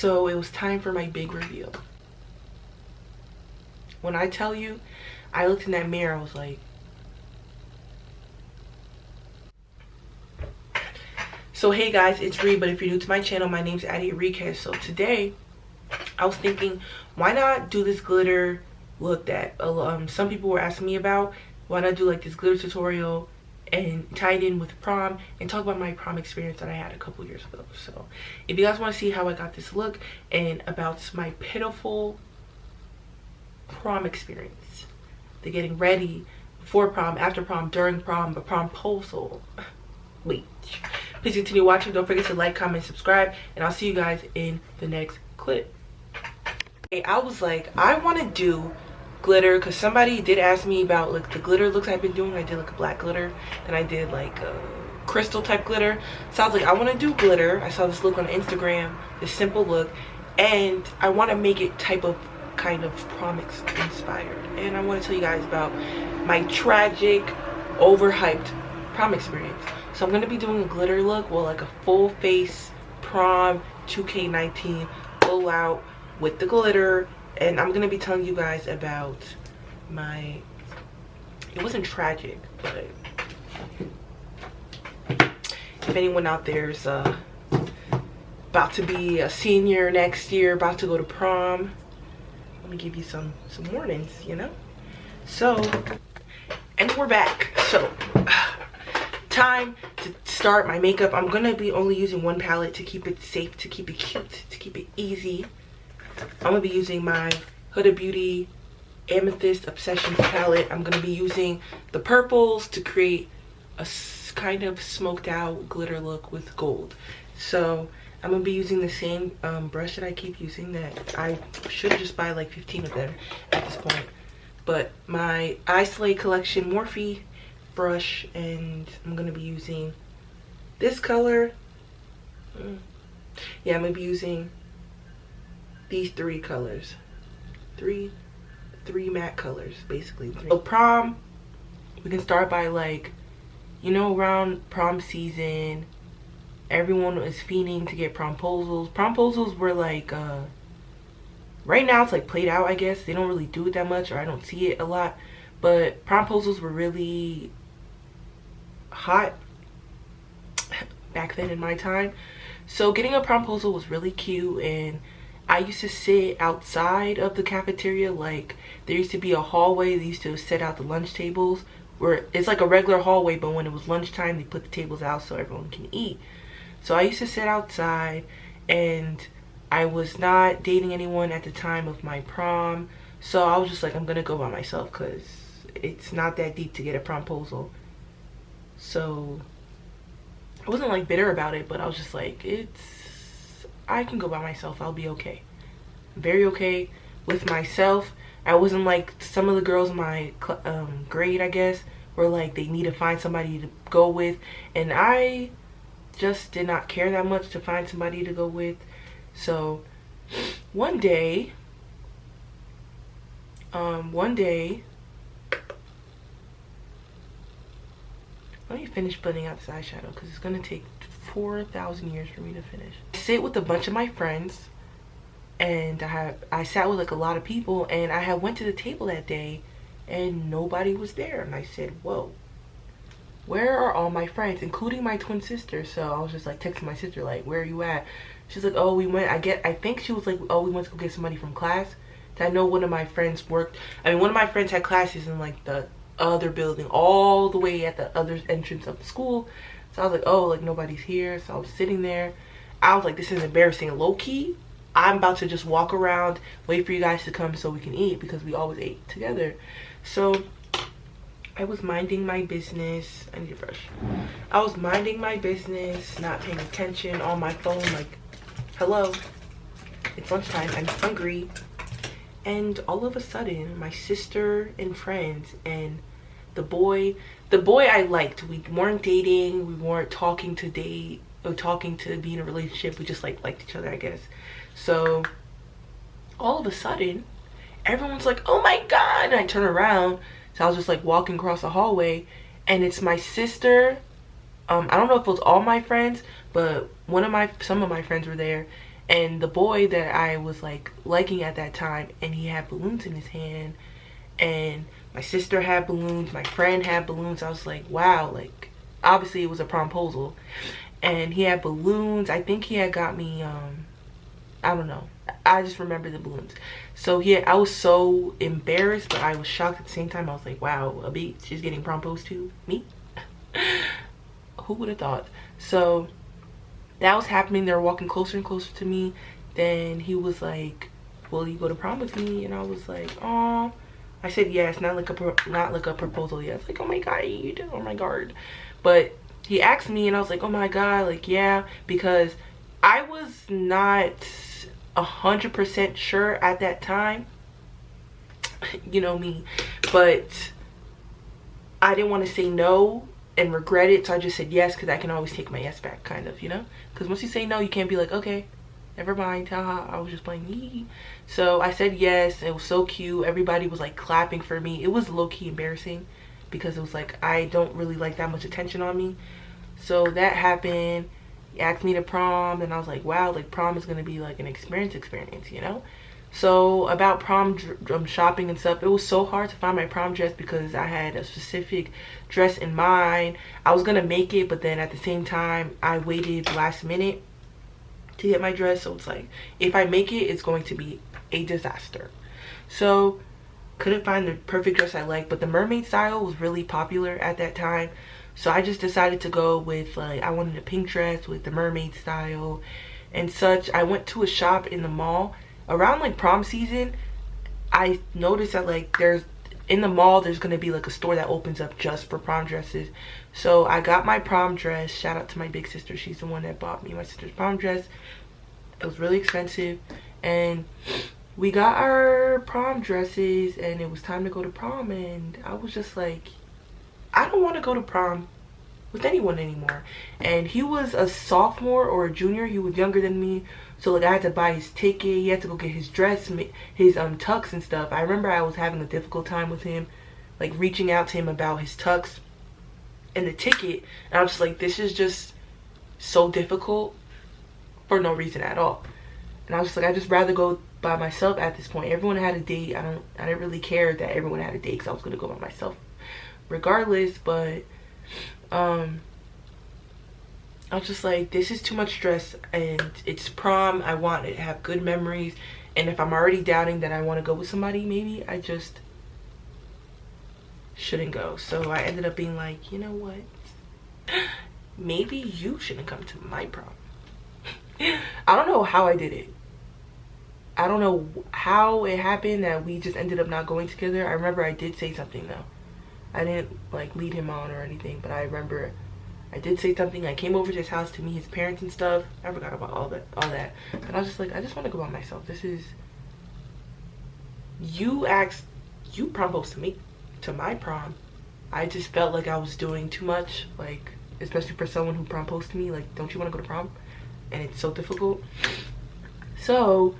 So it was time for my big reveal. When I tell you, I looked in that mirror, I was like, so hey guys, it's Ree, but if you're new to my channel, my name's ADERIYIKE. So today, I was thinking, why not do this glitter look that some people were asking me about? Why not do like this glitter tutorial and tie it in with prom and talk about my prom experience that I had a couple years ago. So if you guys want to see how I got this look and about my pitiful prom experience, the getting ready before prom, after prom, during prom, the promposal, wait, please continue watching. Don't forget to like, comment, subscribe, and I'll see you guys in the next clip. I was like, I want to do glitter because somebody did ask me about like the glitter looks I've been doing. I did like a black glitter, then I did like a crystal type glitter. So I was like, I want to do glitter. I saw this look on Instagram, this simple look, and I want to make it type of kind of prom inspired. And I want to tell you guys about my tragic, overhyped prom experience. So I'm going to be doing a glitter look, well, like a full face prom 2K19 full out with the glitter. And I'm going to be telling you guys about my, it wasn't tragic, but if anyone out there is about to be a senior next year, about to go to prom, let me give you some warnings, you know. So, and we're back. So time to start my makeup. I'm gonna be only using one palette to keep it safe, to keep it cute, to keep it easy. I'm gonna be using my Huda Beauty Amethyst Obsessions palette. I'm gonna be using the purples to create a kind of smoked out glitter look with gold. So I'm gonna be using the same brush that I keep using, that I should just buy like 15 of them at this point. But my Isolate Collection Morphe brush, and I'm gonna be using this color. Yeah, I'm gonna be using these three colors, three matte colors basically. So prom, we can start by like, you know, around prom season, everyone is fiending to get promposals. Promposals were like right now it's like played out, I guess. They don't really do it that much, or I don't see it a lot, but promposals were really hot back then in my time. So getting a promposal was really cute, and I used to sit outside of the cafeteria. Like there used to be a hallway, they used to set out the lunch tables where it's like a regular hallway, but when it was lunchtime they put the tables out so everyone can eat. So I used to sit outside, and I was not dating anyone at the time of my prom, so I was just like, I'm gonna go by myself because it's not that deep to get a promposal. So I wasn't like bitter about it, but I was just like, I can go by myself, I'll be okay. I'm very okay with myself. I wasn't like some of the girls in my grade, I guess, were like they need to find somebody to go with, and I just did not care that much to find somebody to go with. So one day let me finish blending out this eyeshadow because it's gonna take 4,000 years for me to finish. I sit with a bunch of my friends, and I sat with like a lot of people, and I had went to the table that day and nobody was there, and I said, whoa, where are all my friends, including my twin sister? So I was just like texting my sister like, where are you at? She's like, oh, we went, I think she was like, oh, we went to go get somebody from class. I know one of my friends worked, one of my friends had classes in like the other building, all the way at the other entrance of the school. So I was like, oh, like nobody's here. So I was sitting there. I was like, this is embarrassing. Low key, I'm about to just walk around, wait for you guys to come so we can eat, because we always ate together. So I was minding my business. I need a brush. I was minding my business, not paying attention, on my phone like, hello, it's lunchtime, I'm hungry. And all of a sudden, my sister and friends and the boy I liked, we weren't dating, we weren't talking to date or talking to be in a relationship, we just like liked each other, I guess. So all of a sudden everyone's like, oh my god, and I turn around. So I was just like walking across the hallway, and it's my sister. I don't know if it was all my friends, but some of my friends were there, and the boy that I was like liking at that time, and he had balloons in his hand, and my sister had balloons, my friend had balloons. I was like, wow, like obviously it was a promposal, and he had balloons. I think he had got me I don't know, I just remember the balloons. So yeah, I was so embarrassed, but I was shocked at the same time. I was like, wow, a bitch is getting proposed to me. Who would have thought? So that was happening. They were walking closer and closer to me. Then he was like, will you go to prom with me? And I was like, oh. I said yes, not like a proposal yet. It's like, oh my god, oh my god. But he asked me, and I was like, oh my god, like yeah, because I was not 100% sure at that time. You know me, but I didn't want to say no and regret it, so I just said yes, because I can always take my yes back, kind of, you know, because once you say no, you can't be like, okay, never mind, haha, I was just playing. Yee. So I said yes. It was so cute. Everybody was like clapping for me. It was low-key embarrassing because it was like I don't really like that much attention on me. So that happened. He asked me to prom, and I was like, wow, like prom is gonna be like an experience, you know. So about prom shopping and stuff, it was so hard to find my prom dress because I had a specific dress in mind. I was gonna make it, but then at the same time I waited last minute to get my dress. So it's like, if I make it, it's going to be a disaster. So couldn't find the perfect dress I like, but the mermaid style was really popular at that time. So I just decided to go with like, I wanted a pink dress with the mermaid style and such. I went to a shop in the mall around like prom season. I noticed that like in the mall there's gonna be like a store that opens up just for prom dresses. So I got my prom dress. Shout out to my big sister. She's the one that bought me my sister's prom dress. It was really expensive, and we got our prom dresses, and it was time to go to prom. And I was just like, I don't want to go to prom with anyone anymore. And he was a sophomore or a junior. He was younger than me, so like I had to buy his ticket. He had to go get his dress, his tux and stuff. I remember I was having a difficult time with him, like reaching out to him about his tux and the ticket, and I was just like, this is just so difficult for no reason at all. And I was just like, I just rather go by myself at this point. Everyone had a date. I didn't really care that everyone had a date, because I was gonna go by myself regardless. But I was just like, this is too much stress, and it's prom. I want to have good memories, and if I'm already doubting that I want to go with somebody, maybe I just shouldn't go. So I ended up being like, you know what, maybe you shouldn't come to my prom. I don't know how I did it. I don't know how it happened that we just ended up not going together. I remember I did say something though. I didn't like lead him on or anything, but I remember I did say something. I came over to his house to meet his parents and stuff. I forgot about all that. And I was just like, I just want to go by myself. This is, you proposed to me to my prom. I just felt like I was doing too much, like especially for someone who proposed to me. Like, don't you want to go to prom? And it's so difficult. So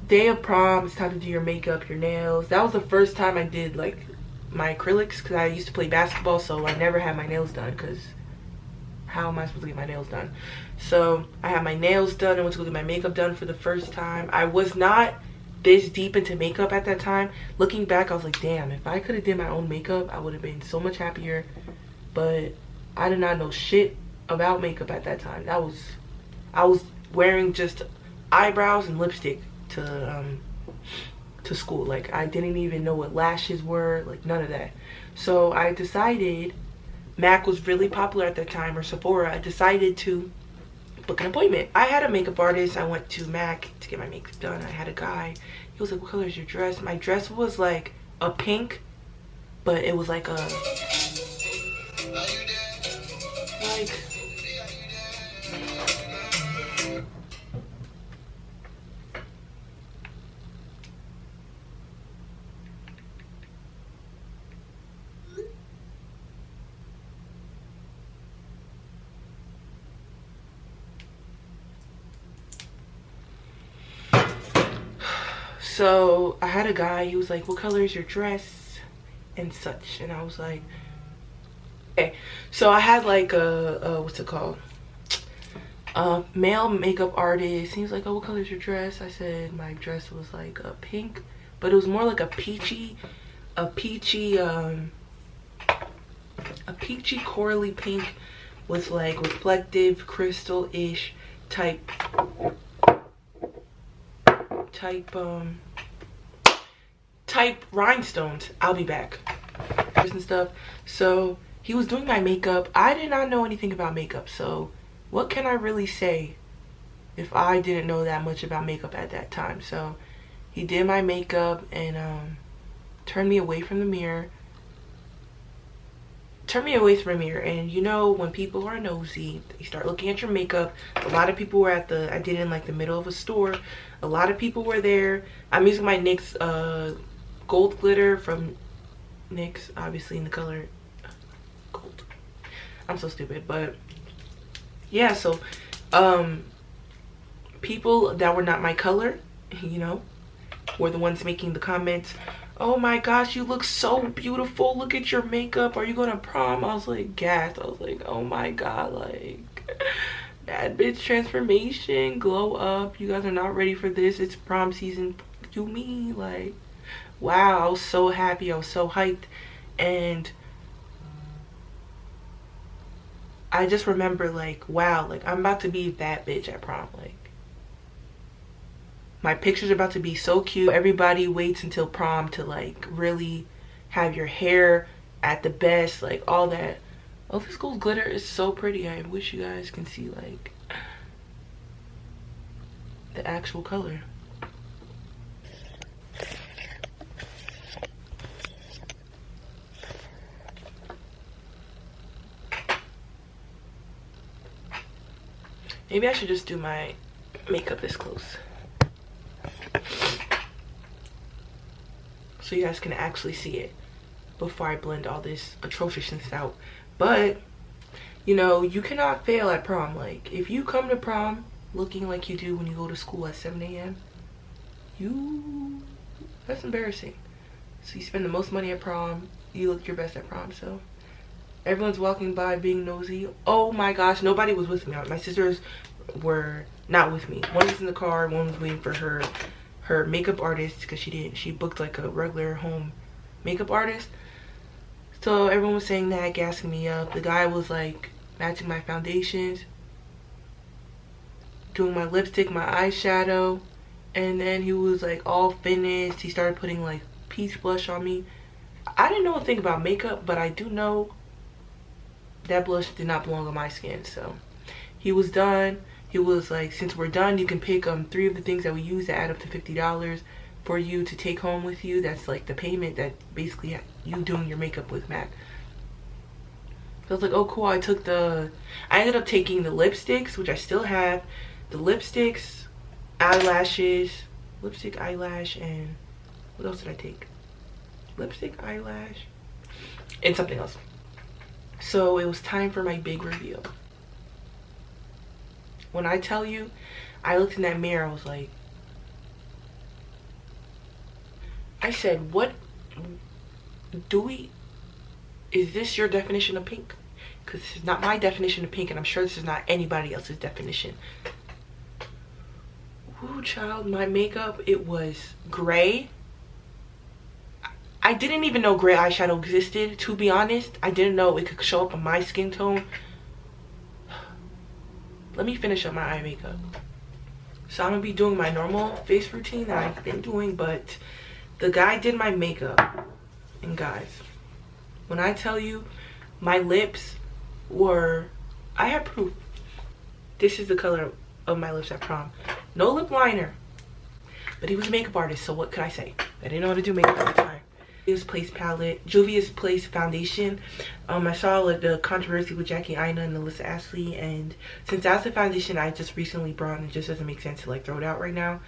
day of prom, it's time to do your makeup, your nails. That was the first time I did like my acrylics, because I used to play basketball, so I never had my nails done, because how am I supposed to get my nails done? So I had my nails done. I went to go get my makeup done for the first time. I was not this deep into makeup at that time. Looking back, I was like, damn, if I could have did my own makeup, I would have been so much happier. But I did not know shit about makeup at that time. I was wearing just eyebrows and lipstick to school. Like, I didn't even know what lashes were, like none of that. So I decided, MAC was really popular at that time, or Sephora. I decided to book an appointment. I had a makeup artist. I went to MAC to get my makeup done. I had a guy. He was like, what color is your dress? My dress was like a pink, but it was like a so I had a guy. He was like, what color is your dress and such? And I was like, okay. So I had like a what's it called, Male makeup artist. He was like, oh, what color is your dress? I said my dress was like a pink, but it was more like a peachy corally pink with like reflective crystal-ish type rhinestones. I'll be back and stuff. So he was doing my makeup. I did not know anything about makeup, so what can I really say if I didn't know that much about makeup at that time? So he did my makeup and turned me away from the mirror. And you know, when people are nosy, they start looking at your makeup. A lot of people were at I did it in like the middle of a store. A lot of people were there. I'm using my NYX gold glitter from NYX, obviously in the color gold. I'm so stupid, but yeah, so people that were not my color, you know, were the ones making the comments. Oh my gosh, you look so beautiful. Look at your makeup. Are you going to prom? I was like gassed. I was like, oh my god, like bad bitch transformation, glow up. You guys are not ready for this. It's prom season. You mean like, wow. I was so happy. I was so hyped. And I just remember like, wow, like I'm about to be that bitch at prom. Like my pictures are about to be so cute. Everybody waits until prom to like really have your hair at the best, like all that. Oh, this gold glitter is so pretty. I wish you guys can see like the actual color. Maybe I should just do my makeup this close, so you guys can actually see it before I blend all this atrociousness out. But you know, you cannot fail at prom. Like if you come to prom looking like you do when you go to school at 7 a.m, that's embarrassing. So you spend the most money at prom, you look your best at prom. So everyone's walking by being nosy. Oh my gosh, nobody was with me. My sisters were not with me. One was in the car, one was waiting for her makeup artist, because she booked like a regular home makeup artist. So everyone was saying that, gassing me up. The guy was like matching my foundations, doing my lipstick, my eyeshadow, and then he was like all finished. He started putting like peach blush on me. I didn't know a thing about makeup, but I do know that blush did not belong on my skin. So he was done. He was like, since we're done, you can pick 3 of the things that we use that add up to $50 for you to take home with you. That's like the payment that basically you doing your makeup with MAC. So I was like, oh cool. I ended up taking the lipsticks, which I still have. The lipsticks, eyelashes, lipstick, eyelash, and what else did I take? Lipstick, eyelash, and something else. So it was time for my big reveal. When I tell you, I looked in that mirror, I was like, I said, what is this your definition of pink? Because this is not my definition of pink, and I'm sure this is not anybody else's definition. Ooh, child, my makeup, it was gray. I didn't even know gray eyeshadow existed, to be honest. I didn't know it could show up on my skin tone. Let me finish up my eye makeup. So I'm gonna be doing my normal face routine that I've been doing, but the guy did my makeup. And guys, when I tell you my lips were, I have proof. This is the color of my lips at prom. No lip liner. But he was a makeup artist, so what could I say? I didn't know how to do makeup at the time. Juvia's Place palette, Juvia's Place foundation. I saw like the controversy with Jackie Aina and Alyssa Ashley, and since that's the foundation I just recently brought, and it just doesn't make sense to like throw it out right now.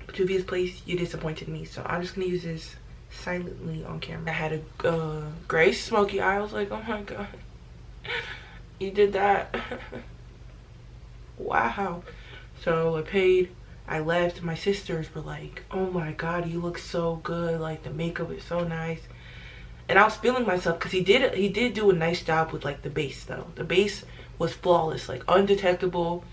But Juvia's Place, you disappointed me, so I'm just gonna use this silently on camera. I had a gray smoky eye. I was like, oh my god, you did that. Wow. So I left. My sisters were like, oh my god, you look so good, like the makeup is so nice. And I was feeling myself because he did do a nice job with like the base though. The base was flawless, like undetectable.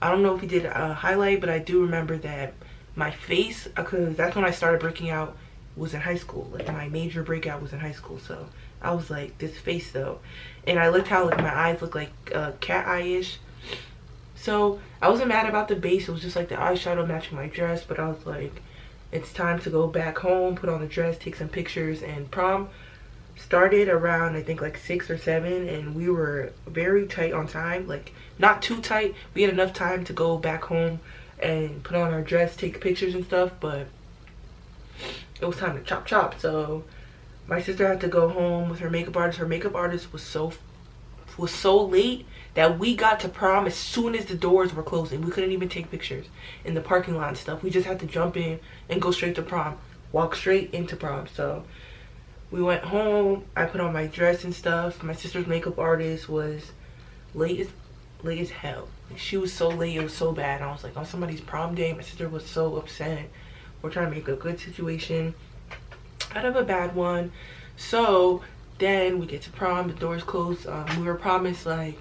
I don't know if he did a highlight, but I do remember that my face, because that's when I started breaking out, was in high school. Like my major breakout was in high school. So I was like, this face though. And I looked how like my eyes look like cat eye-ish. So I wasn't mad about the base. It was just like the eyeshadow matching my dress. But I was like, it's time to go back home, put on the dress, take some pictures. And prom started around, I think like 6 or 7, and we were very tight on time. Like not too tight. We had enough time to go back home and put on our dress, take pictures and stuff, but it was time to chop chop. So my sister had to go home with her makeup artist. Her makeup artist was so late that we got to prom as soon as the doors were closing. We couldn't even take pictures in the parking lot and stuff. We just had to jump in and go straight to prom, walk straight into prom. So we went home. I put on my dress and stuff. My sister's makeup artist was late as hell. She was so late, it was so bad. I was like, on somebody's prom day. My sister was so upset. We're trying to make a good situation out of a bad one. So then we get to prom, the doors closed. We were promised like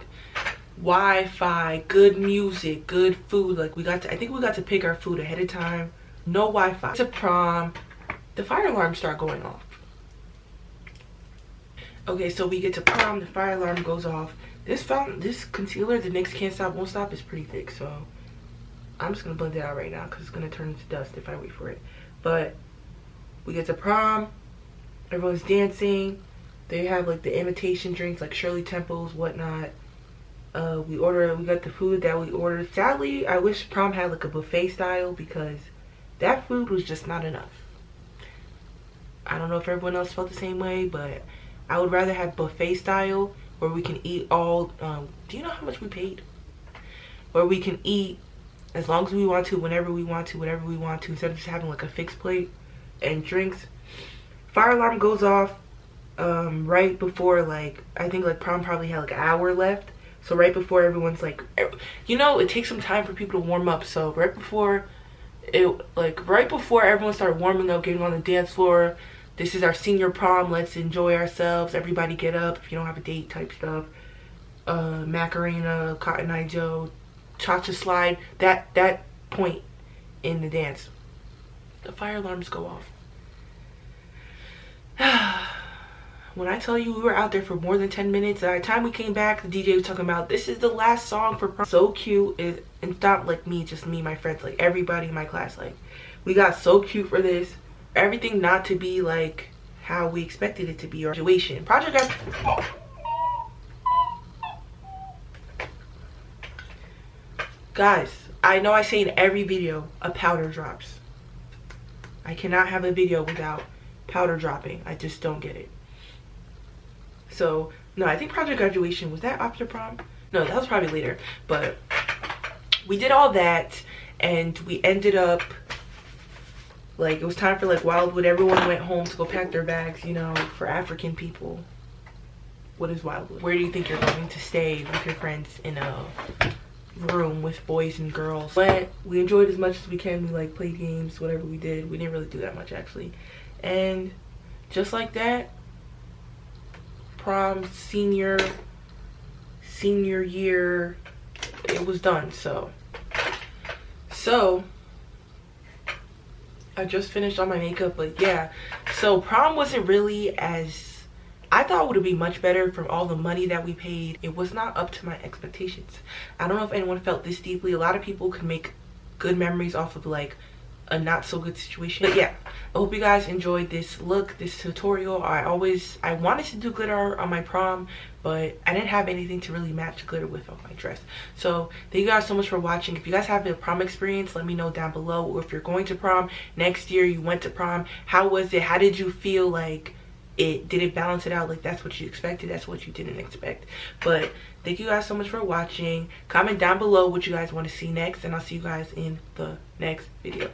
Wi-Fi, good music, good food. Like I think we got to pick our food ahead of time. No Wi-Fi. To prom, the fire alarm started going off. Okay, so we get to prom, the fire alarm goes off. This concealer, the NYX Can't Stop Won't Stop, is pretty thick, so I'm just gonna blend it out right now because it's gonna turn into dust if I wait for it. But we get to prom, everyone's dancing. They have like the imitation drinks like Shirley Temples, whatnot. We got the food that we ordered. Sadly, I wish prom had like a buffet style because that food was just not enough. I don't know if everyone else felt the same way, but I would rather have buffet style where we can eat all, do you know how much we paid? Where we can eat as long as we want to, whenever we want to, whatever we want to, instead of just having like a fixed plate and drinks. Fire alarm goes off right before, like, I think like prom probably had like an hour left. So right before everyone's like, you know, it takes some time for people to warm up. So right before everyone started warming up, getting on the dance floor, this is our senior prom, let's enjoy ourselves, everybody get up if you don't have a date type stuff. Macarena, Cotton Eye Joe, Cha-Cha Slide, that point in the dance, the fire alarms go off. When I tell you we were out there for more than 10 minutes, by the time we came back, the DJ was talking about, this is the last song for prom. So cute, and it's not like me, just me, my friends, like everybody in my class, like we got so cute for this. Everything not to be like how we expected it to be. Or graduation project. Guys, I know I say in every video, a powder drops. I cannot have a video without powder dropping. I just don't get it. So no, I think project graduation, was that after prom? No, that was probably later. But we did all that and we ended up, like, it was time for like Wildwood. Everyone went home to go pack their bags, you know, for African people. What is Wildwood? Where do you think you're going to stay with your friends in a room with boys and girls? But we enjoyed as much as we can. We like played games, whatever we did. We didn't really do that much actually. And just like that, prom, senior year, it was done. So I just finished on my makeup, but yeah, so prom wasn't really as I thought it would be. Much better from all the money that we paid. It was not up to my expectations. I don't know if anyone felt this deeply. A lot of people could make good memories off of like a not so good situation. But yeah, I hope you guys enjoyed this look, this tutorial. I wanted to do glitter on my prom, but I didn't have anything to really match glitter with on my dress. So thank you guys so much for watching. If you guys have a prom experience, let me know down below. Or if you're going to prom next year, you went to prom, how was it? How did you feel? Like, did it balance it out? Like, that's what you expected, that's what you didn't expect. But thank you guys so much for watching. Comment down below what you guys want to see next, and I'll see you guys in the next video.